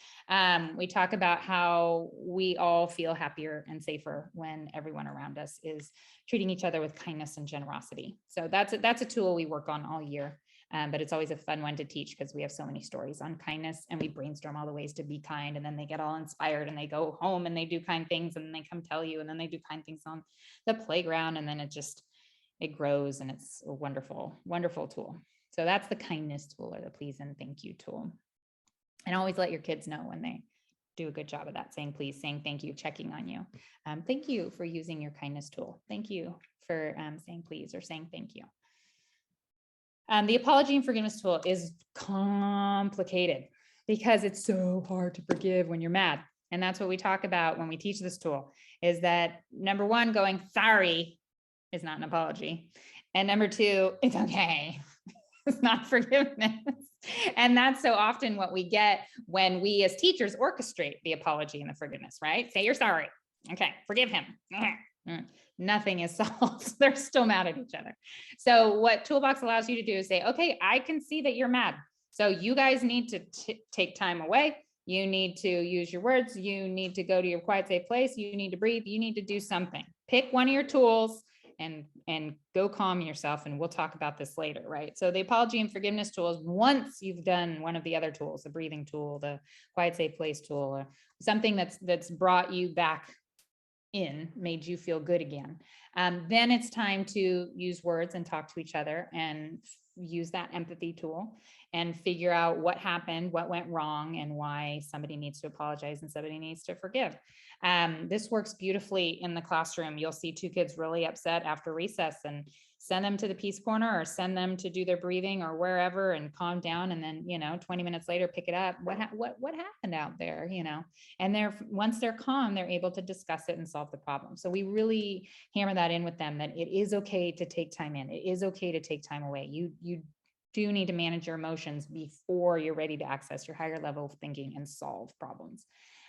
We talk about how we all feel happier and safer when everyone around us is treating each other with kindness and generosity. So that's a tool we work on all year. But it's always a fun one to teach because we have so many stories on kindness and we brainstorm all the ways to be kind, and then they get all inspired and they go home and they do kind things and then they come tell you, and then they do kind things on the playground, and then it grows and it's a wonderful, wonderful tool. So that's the kindness tool, or the please and thank you tool. And always let your kids know when they do a good job of that, saying please, saying thank you, checking on you. Thank you for using your kindness tool. Thank you for saying please or saying thank you. The apology and forgiveness tool is complicated because it's so hard to forgive when you're mad. And that's what we talk about when we teach this tool, is that number one, going sorry is not an apology. And number two, it's okay. It's not forgiveness. And that's so often what we get when we as teachers orchestrate the apology and the forgiveness, right? Say you're sorry. Okay, forgive him. Nothing is solved. They're still mad at each other. So what Toolbox allows you to do is say, okay, I can see that you're mad. So you guys need to take time away. You need to use your words. You need to go to your quiet, safe place. You need to breathe. You need to do something. Pick one of your tools and go calm yourself. And we'll talk about this later, right? So the apology and forgiveness tool is once you've done one of the other tools, the breathing tool, the quiet, safe place tool, or something that's brought you back in, made you feel good again. Then it's time to use words and talk to each other and use that empathy tool and figure out what happened, what went wrong, and why somebody needs to apologize and somebody needs to forgive. This works beautifully in the classroom. You'll see two kids really upset after recess and send them to the peace corner or send them to do their breathing or wherever and calm down. And then, 20 minutes later, pick it up. What happened out there, and once they're calm, they're able to discuss it and solve the problem. So we really hammer that in with them, that it is okay to take time in. It is okay to take time away. You do need to manage your emotions before you're ready to access your higher level of thinking and solve problems.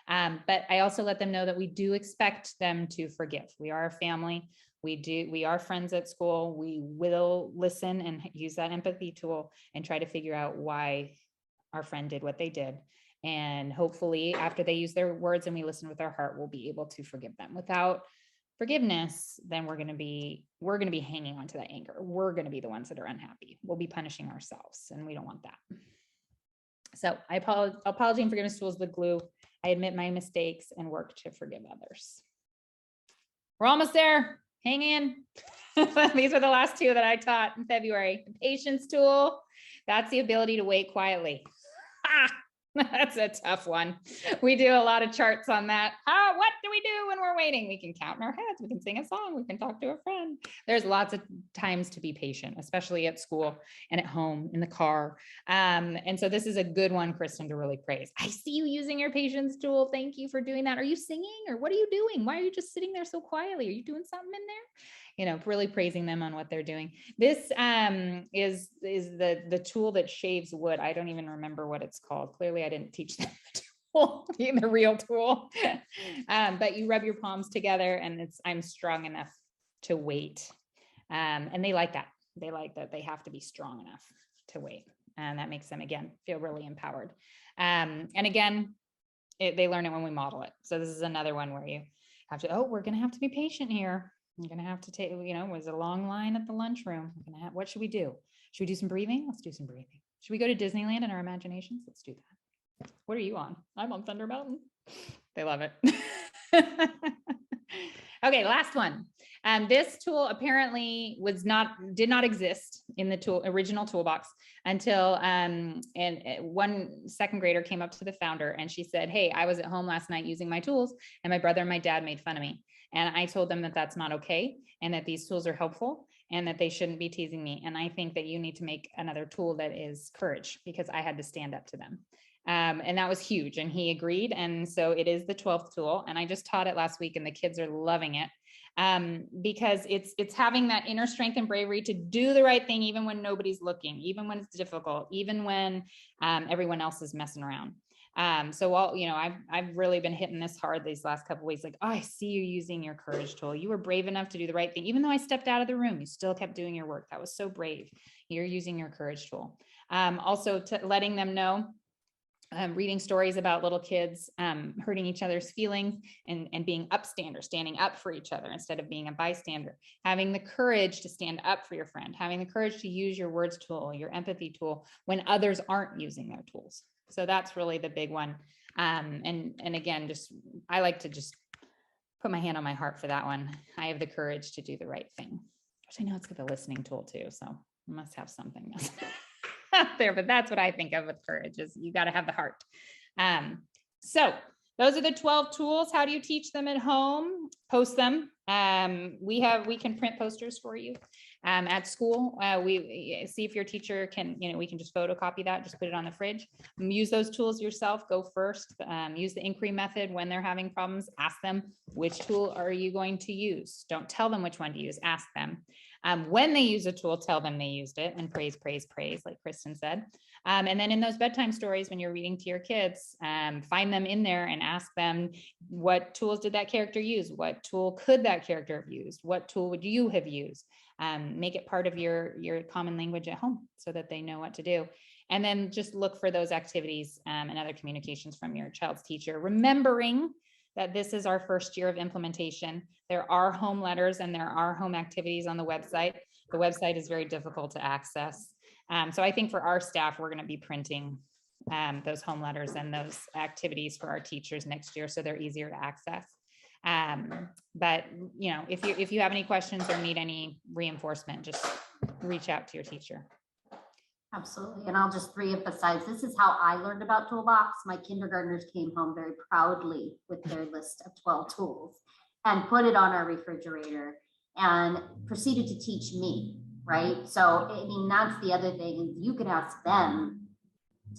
But I also let them know that we do expect them to forgive. We are a family. We are friends at school. We will listen and use that empathy tool and try to figure out why our friend did what they did. And hopefully after they use their words and we listen with our heart, we'll be able to forgive them. Without forgiveness, then we're going to be hanging on to that anger. We're going to be the ones that are unhappy. We'll be punishing ourselves, and we don't want that. So apology and forgiveness tools, the glue. I admit my mistakes and work to forgive others. We're almost there. Hang in. These are the last two that I taught in February. The patience tool. That's the ability to wait quietly. That's a tough one. We do a lot of charts on that. What do we do when we're waiting? We can count in our heads. We can sing a song. We can talk to a friend. There's lots of times to be patient, especially at school and at home, in the car. And so this is a good one, Kristen, to really praise. I see you using your patience tool. Thank you for doing that. Are you singing, or what are you doing? Why are you just sitting there so quietly? Are you doing something in there? You know, really praising them on what they're doing. This is the tool that shaves wood. I don't even remember what it's called. Clearly, I didn't teach them the tool, the real tool. But you rub your palms together, and I'm strong enough to wait. And they like that. They like that they have to be strong enough to wait. And that makes them, again, feel really empowered. And again, they learn it when we model it. So this is another one where you have to, we're going to have to be patient here. I'm going to have to take, it was a long line at the lunchroom. What should we do? Should we do some breathing? Let's do some breathing. Should we go to Disneyland in our imaginations? Let's do that. What are you on? I'm on Thunder Mountain. They love it. Okay, last one. This tool apparently did not exist in the original toolbox until and one second grader came up to the founder and she said, "Hey, I was at home last night using my tools and my brother and my dad made fun of me. And I told them that that's not okay and that these tools are helpful and that they shouldn't be teasing me. And I think that you need to make another tool that is courage, because I had to stand up to them." And that was huge. And he agreed. And so it is the 12th tool. And I just taught it last week and the kids are loving it. Because it's having that inner strength and bravery to do the right thing, even when nobody's looking, even when it's difficult, even when everyone else is messing around. So I've really been hitting this hard these last couple of weeks. Like, I see you using your courage tool. You were brave enough to do the right thing. Even though I stepped out of the room, you still kept doing your work. That was so brave. You're using your courage tool. Also letting them know, reading stories about little kids hurting each other's feelings and being upstander, standing up for each other instead of being a bystander, having the courage to stand up for your friend, having the courage to use your words tool, your empathy tool when others aren't using their tools. So that's really the big one. And again, I like to just put my hand on my heart for that one. I have the courage to do the right thing, which I know it's got the listening tool too. So I must have something out there, but that's what I think of with courage, is you got to have the heart. So those are the 12 tools. How do you teach them at home? Post them. We can print posters for you. At school, we see if your teacher can, we can just photocopy that, just put it on the fridge. Use those tools yourself. Go first. Use the inquiry method when they're having problems. Ask them, which tool are you going to use? Don't tell them which one to use. Ask them. When they use a tool, tell them they used it, and praise, praise, praise, like Kristen said. And then in those bedtime stories, when you're reading to your kids, find them in there and ask them, what tools did that character use? What tool could that character have used? What tool would you have used? Make it part of your common language at home so that they know what to do. And then just look for those activities and other communications from your child's teacher, remembering that this is our first year of implementation. There are home letters and there are home activities on the website. The website is very difficult to access. So I think for our staff, we're going to be printing those home letters and those activities for our teachers next year, so they're easier to access. But if you have any questions or need any reinforcement, just reach out to your teacher. Absolutely. And I'll just reemphasize, this is how I learned about Toolbox. My kindergartners came home very proudly with their list of 12 tools and put it on our refrigerator and proceeded to teach me, right? So, I mean, that's the other thing. You can ask them,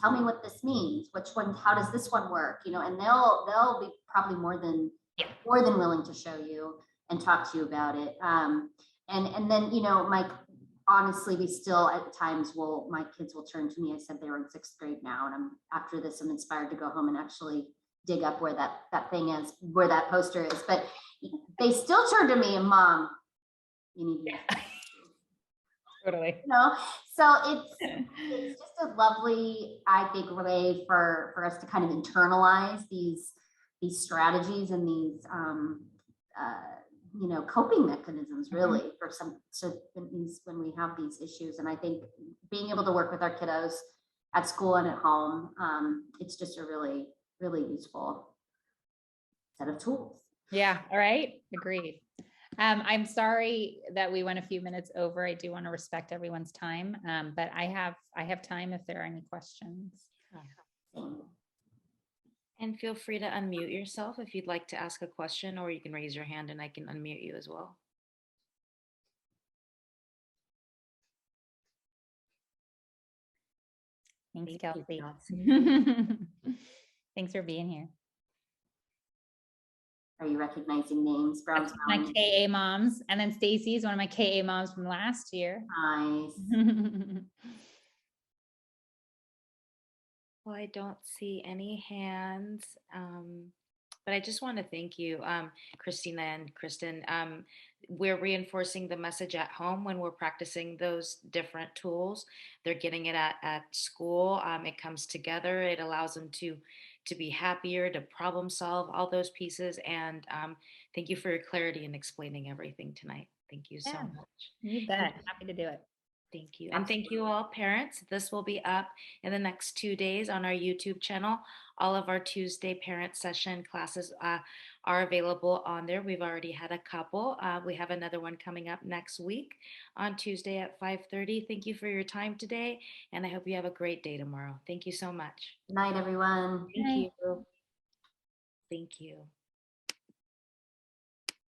tell me what this means, which one, how does this one work? And they'll be probably more than willing to show you and talk to you about it. And then, honestly, we still at times my kids will turn to me. I said they were in 6th grade now, and after this, I'm inspired to go home and actually dig up where that thing is, where that poster is. But they still turn to me and, Mom, you need to Totally. so it's just a lovely, I think, way for us to kind of internalize these strategies and these coping mechanisms, really, for when we have these issues. And I think being able to work with our kiddos at school and at home, it's just a really, really useful set of tools. Yeah. All right. Agreed. I'm sorry that we went a few minutes over. I do want to respect everyone's time, but I have time if there are any questions. And feel free to unmute yourself if you'd like to ask a question, or you can raise your hand and I can unmute you as well. Thanks, Kelsey. Thanks for being here. Are you recognizing names? Browns My KA moms, and then Stacy's one of my KA moms from last year. Nice. Well, I don't see any hands, but I just want to thank you, Christina and Kristen. We're reinforcing the message at home when we're practicing those different tools. They're getting it at school. It comes together. It allows them to be happier, to problem solve all those pieces. And thank you for your clarity in explaining everything tonight. Thank you so much. You bet. Happy to do it. Thank you. And thank you all, parents. This will be up in the next 2 days on our YouTube channel. All of our Tuesday parent session classes are available on there. We've already had a couple. We have another one coming up next week on Tuesday at 5:30. Thank you for your time today, and I hope you have a great day tomorrow. Thank you so much. Good night, everyone. Thank you. Thank you.